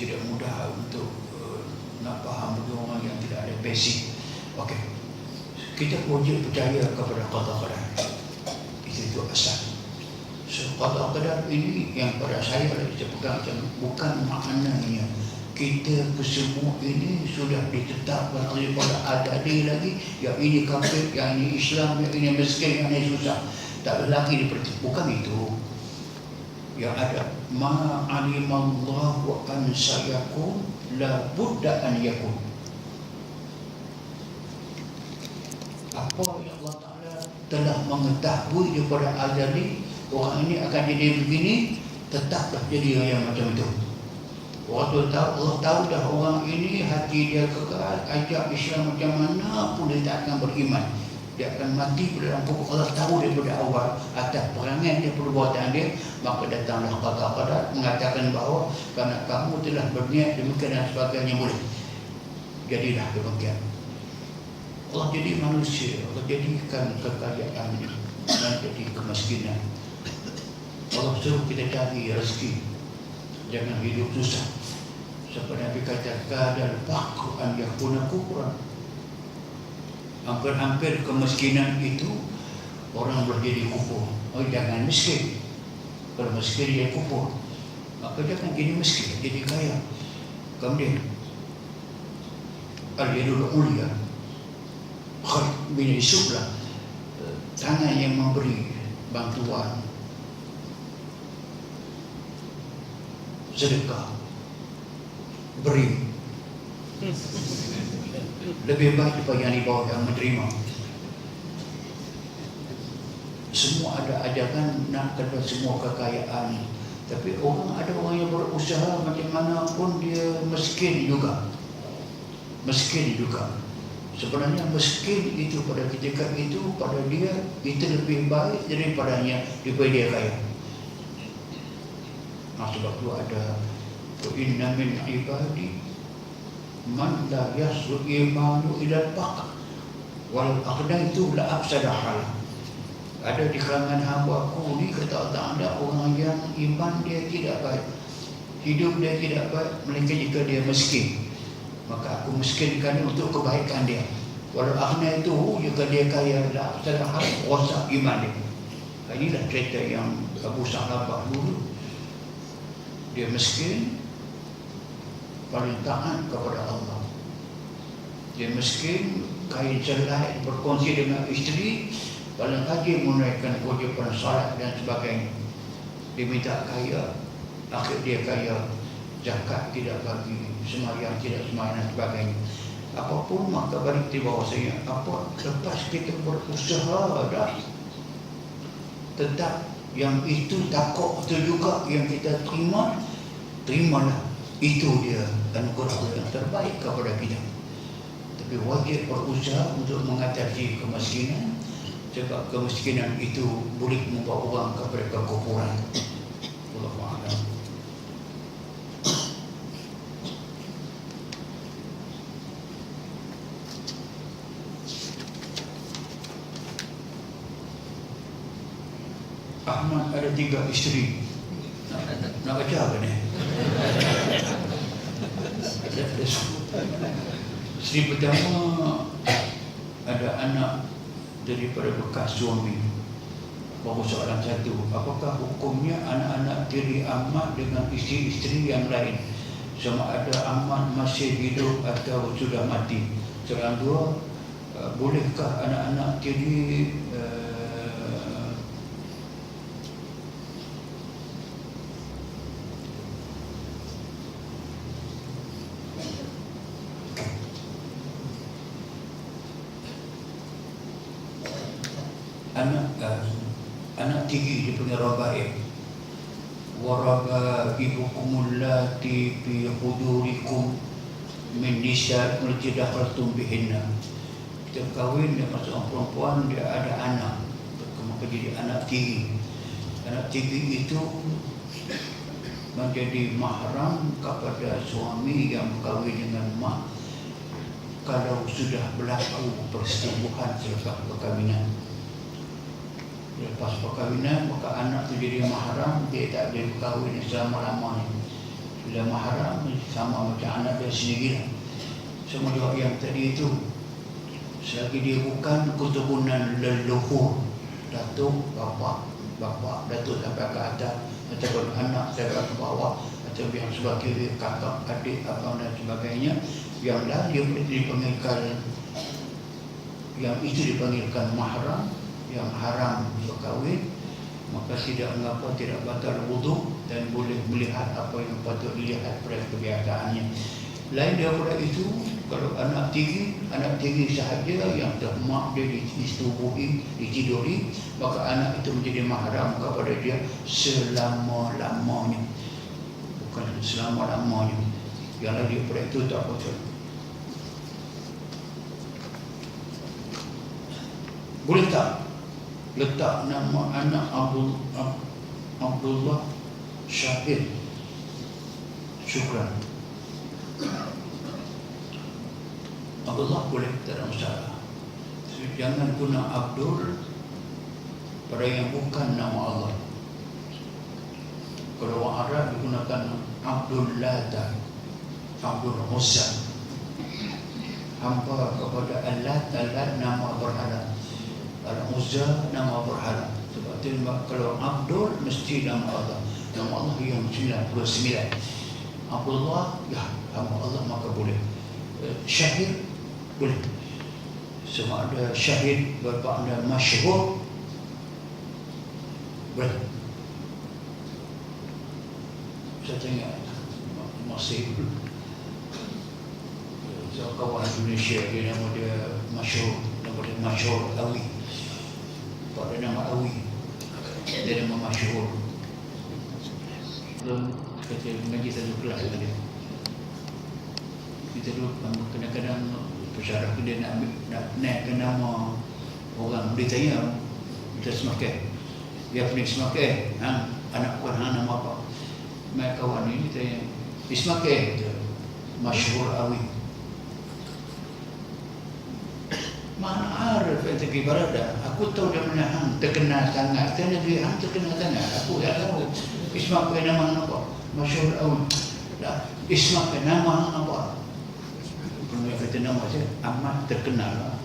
tidak mudah untuk nak faham bagi orang yang tidak ada basic. Okey, kita wajib percaya kepada qada qadar. Itu asal. So qada qadar ini yang pada saya saya pegang macam bukan maknanya kita semua ini sudah ditetapkan daripada adadi lagi, yang ini kafir, yang ini Islam, yang ini miskin, yang ini susah, tak ada lagi diperti. Bukan itu. Yang ada ma alimallahu an sayakun la budda an yakun. Apa yang Allah Ta'ala telah mengetahui daripada azali, orang ini akan jadi begini, tetaplah jadi yang macam itu. Waktu tahu, Allah tahu dah orang ini hati dia kekal, ajak Islam macam mana pun dia tak akan beriman. Dia akan mati pada dalam pokok. Allah tahu daripada awal atas perangai dia, perbuatan dia. Maka datanglah qada qadar mengatakan bahawa kerana kamu telah berniat demikian dan sebagainya, boleh jadilah demikian. Allah jadi manusia, Allah jadikan kekayaan dan jadi kemiskinan. Allah suruh kita cari rezeki, jangan hidup susah. Seperti Nabi kata, kadal faqru an yakuna kufran. Hampir-hampir kemiskinan itu orang boleh jadi kufur. Oh, jangan miskin. Kalau miskin dia kufur, maka jangan jadi miskin, jadi kaya. Kemudian al-yadul ulia, khalq bin Yusuflah, tangan yang memberi bantuan, sedekah, beri lebih baik daripada yang di bawah yang menerima. Semua ada ajakan nak kepada semua kekayaan, tapi ada orang yang berusaha macam mana pun dia miskin juga. Sebenarnya miskin itu pada ketika itu pada dia itu lebih baik daripada dia kaya. Sebab itu ada inna min ibadi man la yaslu imanu ila al-faqr wal aqda itu la afsada hal. Ada di kalangan hamba-Ku ni, kata Allah, ada orang yang iman dia tidak baik, hidup dia tidak baik, melainkan jika dia miskin, maka Aku miskinkan dia untuk kebaikan dia. Walau akhna itu jika dia kaya, la afsada hal, rosak iman dia. Inilah cerita yang Abu Sa'labah dulu. Dia miskin, paling taat kepada Allah. Dia miskin, kain selai, berkongsi dengan isteri, paling rajin menunaikan kewajipan salat dan sebagainya. Dia minta kaya, akhir dia kaya, zakat tidak bagi, sembahyang tidak sembahyang dan sebagainya. Apapun maka balik di bawah saya, apa lepas kita berusaha dah, tetap yang itu takut itu juga yang kita terimalah. Itu dia anugerah yang terbaik kepada kita. Tapi wajib berusaha untuk mengatasi kemiskinan, sebab kemiskinan itu boleh membawa orang kepada kekufuran. Wallahu a'lam. Ahmad ada 3 isteri. Nak baca apa ni? Isteri pertama ada anak daripada bekas suami, baru soalan satu, apakah hukumnya anak-anak tiri Ahmad dengan isteri-isteri yang lain, sama ada Ahmad masih hidup atau sudah mati? Soalan dua, bolehkah anak-anak tiri anak tiri dipanggil rabaib. Waraba'ibukumul lati fi hudurikum min nisa'ikum allati dakhaltum bihinna. Kita kahwin dengan seorang perempuan, dia ada anak, maka jadi anak tiri. Anak tiri itu menjadi mahram kepada suami yang berkahwin dengan mak kalau sudah berlaku persetubuhan selepas perkahwinan. Lepas perkahwinan, maka anak itu jadi mahram, dia tak boleh berkahwin selama-lamanya. Bila mahram sama macam anak dia sendiri lah. Sama juga yang tadi itu, selagi dia bukan keturunan leluhur, datuk, bapa, datuk sampai ke atas, ataupun anak sampai ke bawah, atau yang sebagai kakak, adik, abang dan sebagainya, yang lain dia dipanggilkan, yang itu dipanggilkan mahram, yang haram berkahwin, maka tidak mengapa, tidak batal wudu dan boleh melihat apa yang patut dilihat pada kebiasaannya. Lain daripada itu, kalau anak tiri sahaja yang mak dia disetubuhi, ditiduri, maka anak itu menjadi mahram kepada dia selama-lamanya. Bukan selama-lamanya. Yang lain daripada itu tak betul. Boleh tak letak nama anak Abdullah Syahid? Syukran. Abdullah boleh, tak ada masalah. Jangan guna Abdul pada yang bukan nama Allah. Kalau orang Arab digunakan Abdul Lata, Abdul Uzza, hamba kepada Allah, nama berhala, Al-Uzza nama berhala. Sebab itu kalau Abdul mesti nama Allah. Nama Allah yang 99. Abdullah, ya hamba Allah, maka boleh. Syahid boleh. Sama ada syahid bermakna masyhur, boleh. Saya tengok masih kawan Indonesia, dia nama dia masyhur, Awi. Pada nama Awi, dia nama masyhur. Belum kata mengaji satu kelas dengan dia. Kita dulu kadang-kadang pesarah dia nak naikkan nama orang, dia tanya kita semakai, dia pening semakai, anak puan nama apa? Mai kawan ini tanya Ismail, masyhur Awi. Mana arif ente berada? Aku tahu dia mana hang terkenal sangat. Dia negeri hang terkenal sangat. Aku tak tahu. Ismail nama apa? Masyhur Awi. Dah, Ismail nama hang apa? Kalau kata nama saya amat terkenal lah.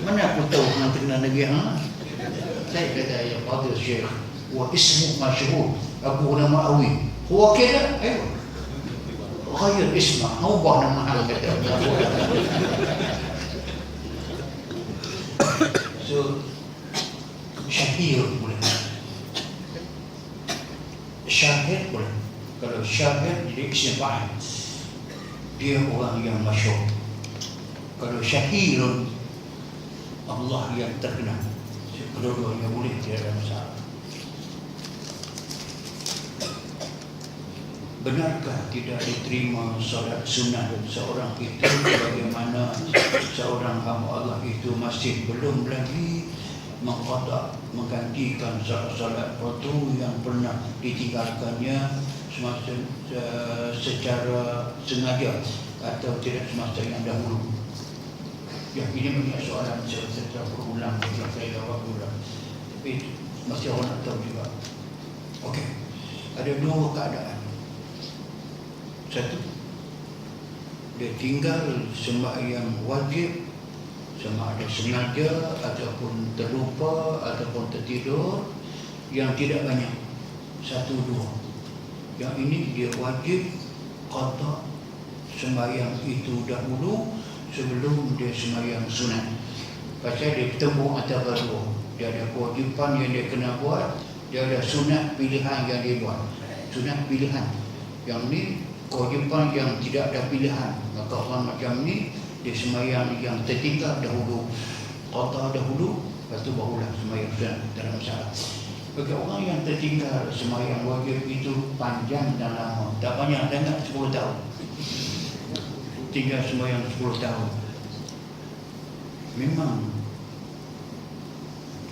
Mana aku tahu hang terkenal negeri hang? Saya kata ya Fadil Syekh, wa ismu masyhur. Aku nama Awi. Huwa kena? Ayo. Ghair isma. Ubah nama hang kata. So, syahir boleh. Syahid boleh. Kalau syahid jadi isim fa'il, dia orang yang masyhur. Kalau syahirun, Allah yang terkenal. Kedua-duanya boleh, tidak ada masalah. Benarkah tidak diterima solat sunnah seorang itu bagaimana seorang hamba Allah itu masih belum lagi menggantikan solat fardu yang pernah ditinggalkannya secara sengaja atau tidak semasa yang dahulu? Ya, ini banyak soalan secara berulang yang saya jawab berulang, tapi masih orang nak tahu juga. Okey, ada dua keadaan. Satu, dia tinggal sembahyang wajib sama ada sengaja ataupun terlupa ataupun tertidur yang tidak banyak. Satu, dua. Yang ini dia wajib qada sembahyang itu dahulu sebelum dia sembahyang sunat. Pasal dia bertemu antara dua. Dia ada kewajipan yang dia kena buat, dia ada sunat pilihan yang dia buat. Sunat pilihan. Yang ni kewajipan yang tidak ada pilihan. Maka orang macam ni dia sembahyang yang tertinggal dahulu, qada dahulu, lepas tu barulah sembahyang sunat, tak ada masalah. Bagi orang yang tertinggal sembahyang wajib itu panjang dan lama, tak banyak sangat, 10 tahun. Tinggal sembahyang 10 tahun. Memang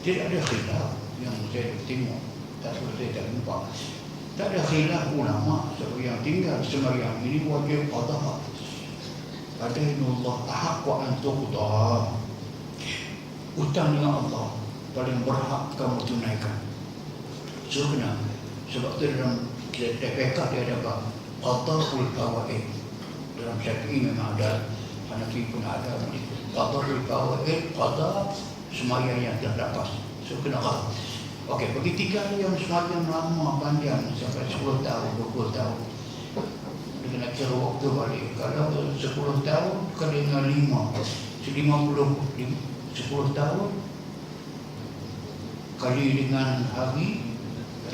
tidak ada khilaf yang saya tengok, saya tak nampak. Tak ada khilaf ulama sebab yang tinggal sembahyang ini wajib qada. Adainullah ahqqu an tuqda. Hutang dengan Allah paling berhak kamu tunaikan. So kenapa? Sebab itu dalam TPK dia ada apa? Qada'ul fawaid. Dalam Syafi'i memang ada, Hanafi pun ada. Qada'ul fawaid, qada' sembahyang yang terlepas. So kena qada. Okey, bagi tiga yang sembahyang lama panjang sampai 10 tahun, 20 tahun. Dia kena kira waktu balik. Kalau 10 tahun kali dengan 5, 10 tahun kali dengan hari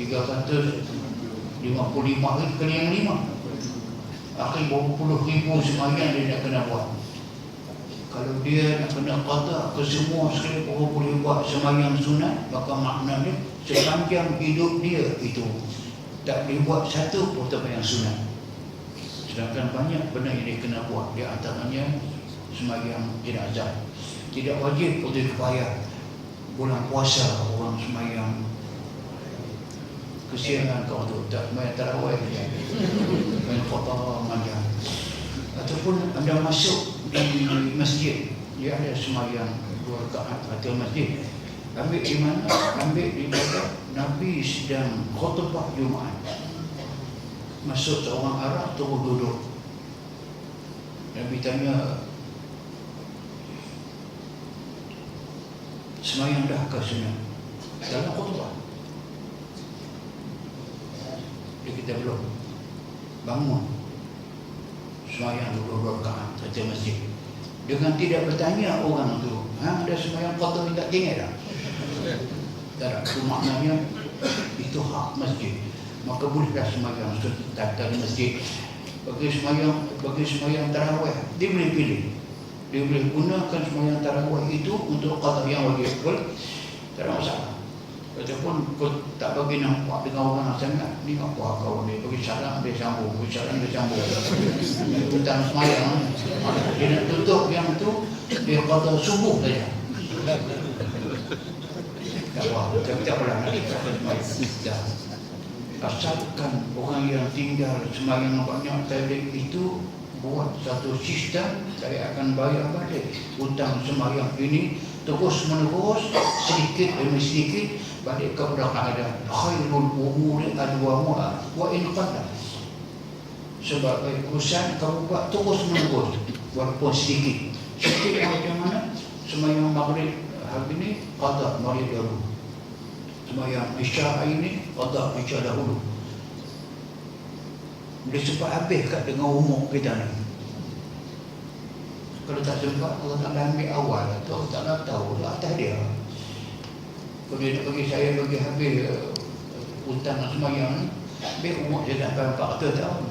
355 hari kali yang 5. Akhir berapa puluh ribu sembahyang dia nak kena buat. Kalau dia nak kena qada ke semua sekali baru boleh buat sembahyang sunat, maka maknanya sepanjang hidup dia itu tak boleh buat satu pun sembahyang sunat. Sedangkan banyak benda yang dia kena buat, di antaranya sembahyang jenazah. Tidak wajib untuk kifayah. Bulan puasa orang sembahyang kesiangan kau tu tak sembahyang tarawih dia main qada panjang. Ataupun anda masuk di masjid, dia ada sembahyang 2 rakaat atau masjid. Ambil di mana? Ambil di mana Nabi sedang khutbah Jumaat. Masuk seorang Arab terus duduk. Nabi tanya, sembahyang dah ke sunat? Dalam khutbah. Dia kita belum bangun sembahyang 2 rakaat satu masjid. Dengan tidak bertanya orang tu, ada sembahyang qada ni tak ingat dah? Tak ada. Itu maknanya itu hak masjid. Maka bolehlah sembahyang di masjid. Bagi sembahyang tarawih, dia boleh pilih. Dia boleh gunakan sembahyang tarawih itu untuk qada yang wajib. Tak ada masalah. Ataupun kau tak bagi nampak dengan orang sangat, ni apa kau ni, bagi salam dia sambung, bagi salam dia sambung. Tentang semayang, dia nak tutup yang tu, dia qada subuh saja. Tak apa, tapi tak apalah, nanti kita semayang. Asalkan orang yang tinggal semayang banyak tadi itu buat satu sistem, saya akan bayar balik hutang semayang ini terus menerus sedikit demi sedikit balik kepada kaedah khairul umuri adwamuha wa in qalla. Sebagai urusan kamu buat terus menerus walaupun sedikit. Sedikit macam mana? Semayang maghrib hari ini qada maghrib dahulu. Semayang isya ini qada isya dahulu. Dia sempat habis kat dengan umur kita ni. Kalau tak sempat, Allah tak ambil awal atau tak nak tahu atas dia. Kalau dia nak bagi saya bagi habis hutang semayang ni, habis umur saya dah 400 tahun.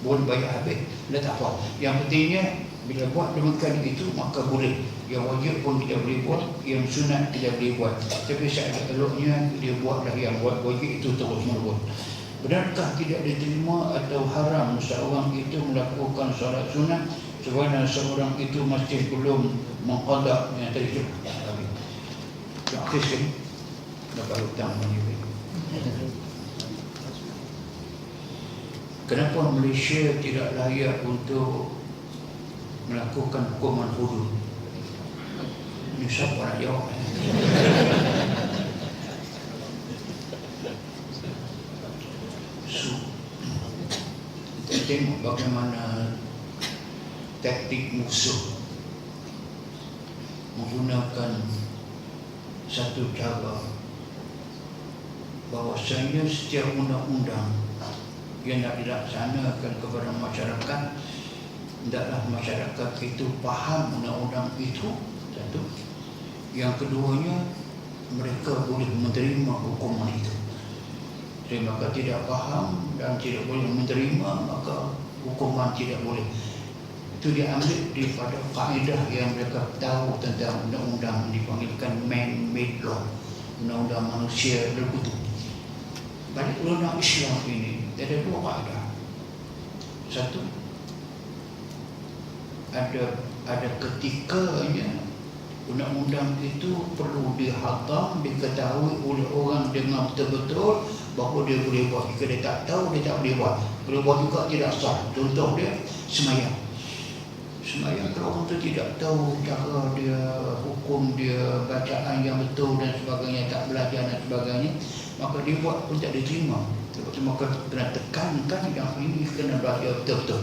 Boleh bayar habis, dia tak apa. Yang pentingnya bila buat demikian itu maka boleh. Yang wajib pun kita boleh buat, yang sunat kita boleh buat. Tapi syarat eloknya dia buatlah yang buat wajib itu terus menerus. Benarkah tidak diterima atau haram seorang itu melakukan solat sunat sebagaimana seorang itu masih belum mengqada yang tadi itu? Yang akhir sekali dapat hutang menyebut. Kenapa Malaysia tidak layak untuk melakukan hukuman hudud? Ini siapa nak jawab? Kita tengok bagaimana taktik musuh menggunakan satu cara bahawasanya setiap undang-undang yang nak dilaksanakan kepada masyarakat, hendaklah masyarakat itu faham undang-undang itu. Satu. Yang keduanya, mereka boleh menerima hukuman itu. Jadi maka tidak faham dan tidak boleh menerima, maka hukuman tidak boleh. Itu diambil daripada kaedah yang mereka tahu tentang undang-undang dipanggilkan man-made law, undang-undang manusia berkutu. Balik undang Islam ini ada 2 kaedah. Satu, ada ketikanya undang-undang itu perlu dihatam, diketahui oleh orang dengan betul-betul bahawa dia boleh buat. Jika dia tak tahu, dia tak boleh buat. Boleh buat juga tidak sah. Contoh dia semayang. Semayang kalau orang itu tidak tahu cara dia, hukum dia, bacaan yang betul dan sebagainya, tak belajar dan sebagainya, maka dia buat pun tak diterima. Sebab tu maka kena tekankan yang ini kena belajar betul-betul.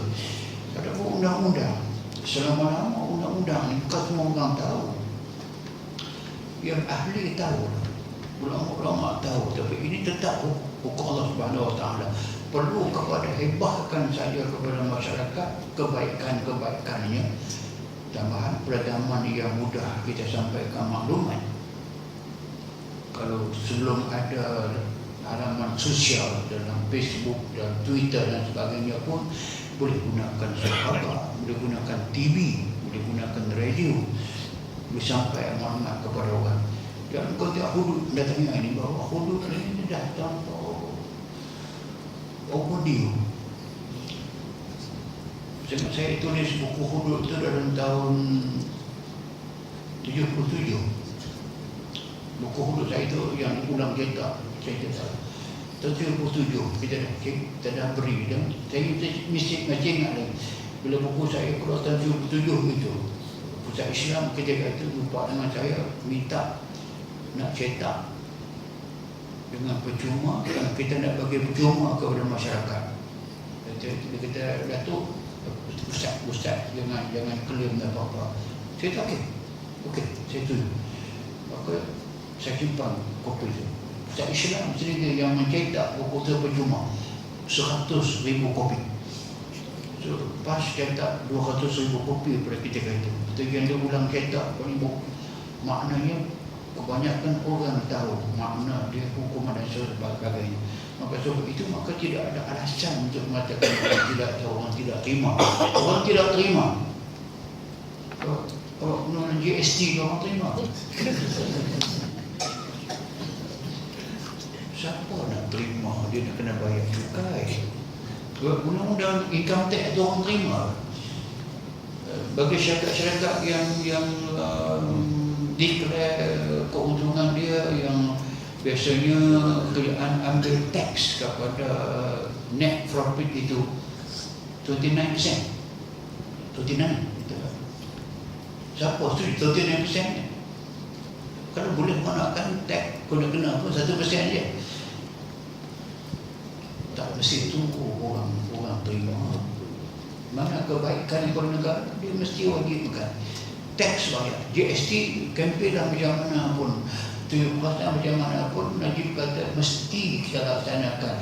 Ada pun undang-undang, selama-lama undang-undang ni bukan semua orang tahu. Yang ahli tahu, ulama-ulama tahu, tapi ini tetap hukum Allah Subhanahu Wa Taala. Perlu kepada hebahkan saja kepada masyarakat kebaikan-kebaikannya. Tambahan peradaban yang mudah kita sampaikan maklumat. Kalau sebelum ada halaman sosial dalam Facebook dan Twitter dan sebagainya pun boleh gunakan sahabat, boleh gunakan TV, boleh gunakan radio, boleh sampai maklumat kepada orang. Dan kau tak hudud datangnya ini bahawa hudud ini datang audio. Saya tulis buku hudud itu dalam tahun 77. Buku hudud saya itu yang ulang cetak, saya cetak. Tahun 77 kita dah beri dan saya mesti ingat lagi. Bila buku saya keluar tahun 77 itu, Pusat Islam ketika itu jumpa dengan saya minta nak cetak dengan percuma, dan kita nak bagi percuma kepada masyarakat. Dia kata, Datuk, Ustaz jangan klaim apa-apa. Saya tak okey, saya setuju. Maka saya simpan kopi itu. Pusat Islam sendiri yang mencetak buku percuma 100,000 kopi. So, pas cetak 200,000 kopi pada ketika itu. Ketika dia ulang cetak maknanya kebanyakan orang tahu makna dia hukuman dan sebagainya. Maka sebab itu maka tidak ada alasan untuk mengatakan orang tidak tahu, orang tidak terima. Orang tidak terima. Kalau menurut GST orang terima. Siapa nak terima? Dia nak kena bayar cukai. Undang-undang income tax itu orang terima. Bagi syarikat-syarikat yang declare keuntungan dia yang biasanya kerajaan ambil tax kepada net profit itu 29%. 29%. Siapa setuju 39%? Kalau boleh menggunakan tax kena pun 1% je. Tak mesti tunggu orang terima. Mana kebaikan kepada negara, dia mesti wajibkan tax bayar. GST kempen dah macam mana pun, tujuh perkara macam mana pun, Najib kata mesti kita laksanakan.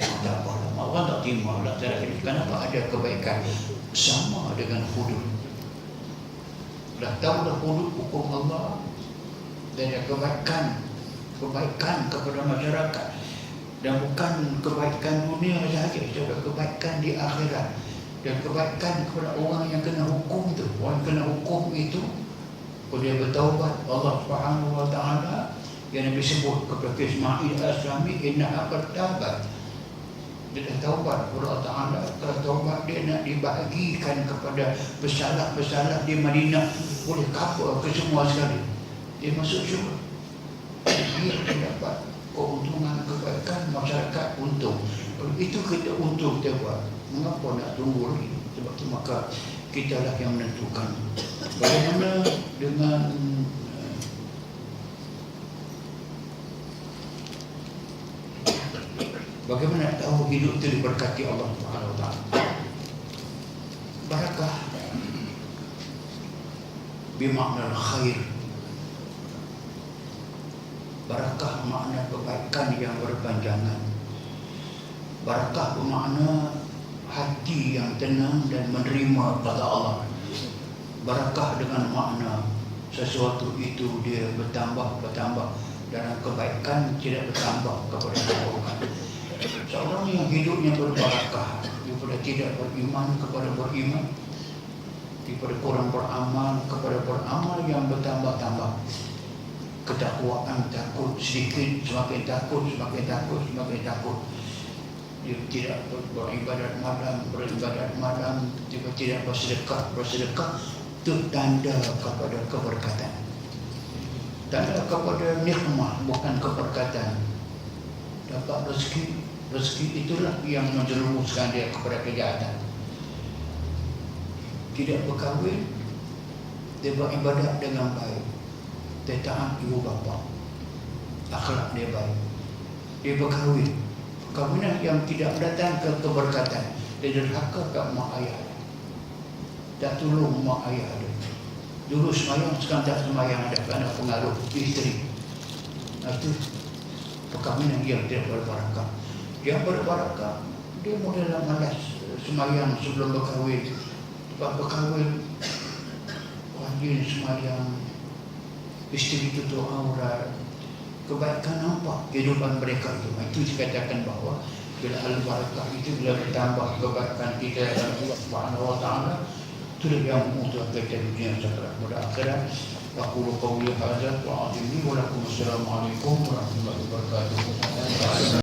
Tak apa, orang tak terima laksanakan. Kenapa ada kebaikan? Sama dengan hudud. Dah tahu dah hudud hukum Allah dan ada kebaikan kepada masyarakat. Dan bukan kebaikan dunia sahaja, ada kebaikan di akhirat. Dan kebaikan kepada orang yang kena hukum itu. Orang kena hukum itu, kalau dia bertaubat, Allah Subhanahu Wa Taala yang Nabi sebut kepada Ismail Al-Islami, inna akan taubat. Dia dah taubat kepada Allah Taala. Kalau taubat dia nak dibahagikan kepada bersalah-bersalah di Madinah, boleh cover ke semua sekali. Dia masuk syurga. Dia dapat keuntungan kebaikan, masyarakat untung. Itu kita untung kita buat. Mengapa nak tunggu lagi? Sebab itu maka kita lah yang menentukan. Bagaimana dengan bagaimana tahu hidup itu diberkati Allah Subhanahu Wa Taala? Barakah bimakna khair. Barakah makna kebaikan yang berpanjangan. Barakah bermakna hati yang tenang dan menerima pada Allah. Barakah dengan makna sesuatu itu dia bertambah dalam kebaikan, tidak bertambah kepada keburukan. Seorang yang hidupnya berbarakah, daripada tidak beriman kepada beriman, daripada kurang beramal kepada beramal yang bertambah-tambah. Ketakwaan, takut sedikit, semakin takut. Dia tidak beribadat malam, dia tidak bersedekah, itu tanda kepada keberkatan. Tanda kepada nikmat, bukan keberkatan. Dapat rezeki itulah yang menjerumuskan dia kepada kejahatan. Tidak berkahwin, dia beribadat dengan baik, dia taat ibu bapa, akhlak dia baik. dia berkahwin. Perkahwinan yang tidak mendatangkan keberkatan. Dia derhaka kat mak ayah dia. Tak tolong mak ayah dia. Dulu semayang, sekarang tak semayang ada kerana pengaruh isteri. Itu perkahwinan yang tidak berbarakah. Yang berbarakah, dia mula malas semayang sebelum berkahwin. Sebab berkahwin, rajin semayang, isteri tutup aurat, kebaikan nampak kehidupan mereka itu. Itu dikatakan bahawa bila al-barakah itu bila bertambah kebaikan kita dalam Allah Subhanahu Wa Taala, itulah yang memutuskan kita dunia akhirat. Pada akhirat, aku qawli hadza wa a'udzu billahi wa lakum. Assalamualaikum warahmatullahi wabarakatuh.